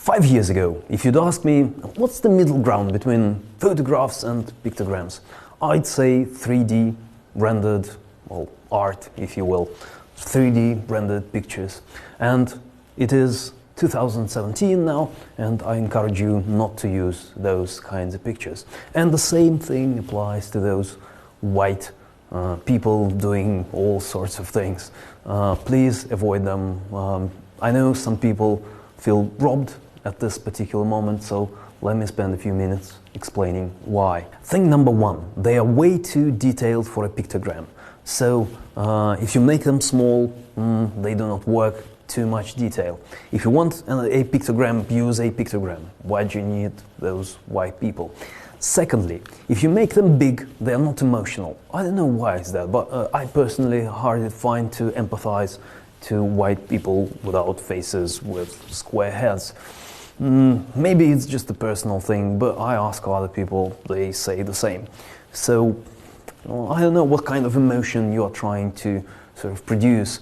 5 years ago, if you'd ask me what's the middle ground between photographs and pictograms, I'd say 3D rendered, well, art, if you will, 3D rendered pictures. And it is 2017 now, and I encourage you not to use those kinds of pictures. And the same thing applies to those white people doing all sorts of things. Please avoid them. I know some people feel robbed at this particular moment, so let me spend a few minutes explaining why. Thing number one, they are way too detailed for a pictogram. So if you make them small, they do not work too much detail. If you want a pictogram, use a pictogram. Why do you need those white people? Secondly, if you make them big, they are not emotional. I don't know why it's that, but I personally hardly find to empathize to white people without faces with square heads. Maybe it's just a personal thing, but I ask other people, they say the same. So I don't know what kind of emotion you are trying to sort of produce.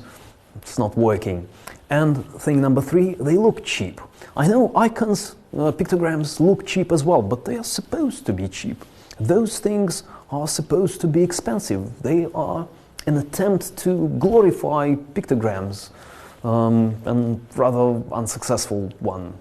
It's not working. And thing number three, they look cheap. I know icons, pictograms look cheap as well, but they are supposed to be cheap. Those things are supposed to be expensive. They are an attempt to glorify pictograms, and rather unsuccessful one.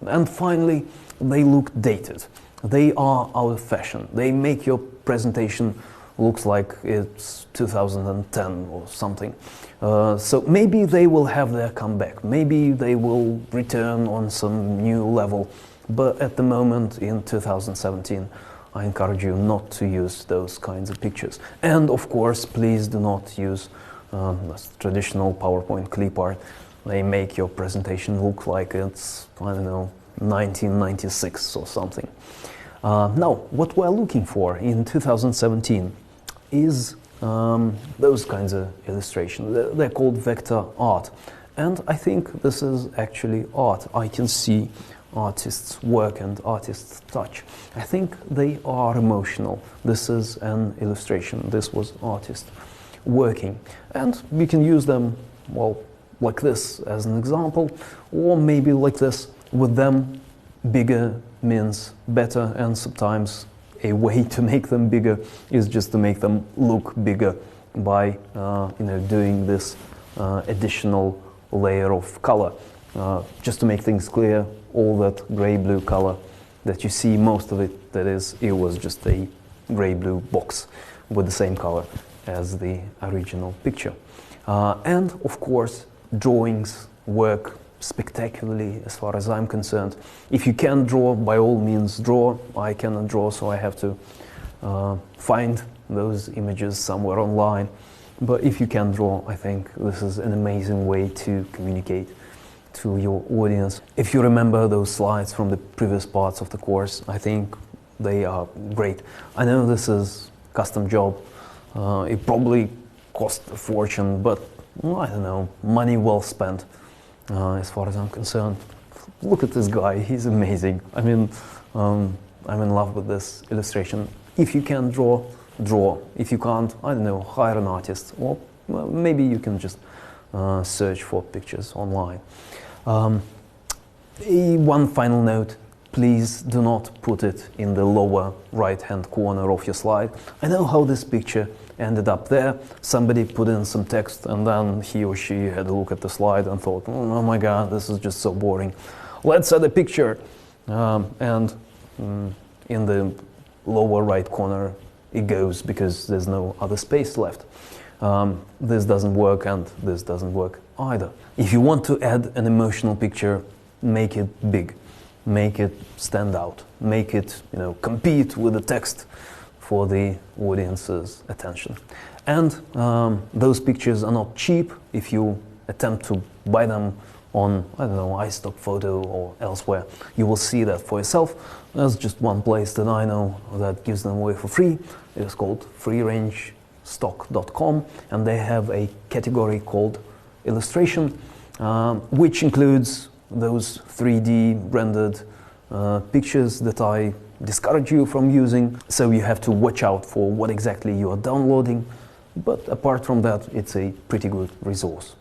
And finally, they look dated. They are out of fashion. They make your presentation looks like it's 2010 or something. So maybe they will have their comeback. Maybe they will return on some new level. But at the moment, in 2017, I encourage you not to use those kinds of pictures. And of course, please do not use traditional PowerPoint clip art. They make your presentation look like it's, I don't know, 1996 or something. Now, what we're looking for in 2017 is those kinds of illustrations. They're called vector art. And I think this is actually art. I can see artists' work and artists' touch. I think they are emotional. This is an illustration. This was artist working. And we can use them, well, like this as an example, or maybe like this. With them, bigger means better, and sometimes a way to make them bigger is just to make them look bigger by doing this additional layer of color. Just to make things clear, all that gray-blue color that you see, most of it, that is, it was just a gray-blue box with the same color as the original picture. And of course, drawings work spectacularly as far as I'm concerned. If you can draw, by all means draw. I cannot draw, so I have to find those images somewhere online. But if you can draw, I think this is an amazing way to communicate to your audience. If you remember those slides from the previous parts of the course, I think they are great. I know this is a custom job. It probably cost a fortune, but well, I don't know, money well spent. As far as I'm concerned, look at this guy, he's amazing. I mean, I'm in love with this illustration. If you can draw, draw. If you can't, I don't know, hire an artist, or well, maybe you can just search for pictures online. One final note, please do not put it in the lower right-hand corner of your slide. I know how this picture ended up there. Somebody put in some text and then he or she had a look at the slide and thought, oh my god, this is just so boring. Let's add a picture. In the lower right corner it goes because there's no other space left. This doesn't work and this doesn't work either. If you want to add an emotional picture, make it big. Make it stand out. Make it, compete with the text for the audience's attention. And those pictures are not cheap. If you attempt to buy them on, I don't know, iStock Photo or elsewhere, you will see that for yourself. There's just one place that I know that gives them away for free. It is called freerangestock.com, and they have a category called illustration, which includes those 3D rendered pictures that I discourage you from using, so you have to watch out for what exactly you are downloading, but apart from that, it's a pretty good resource.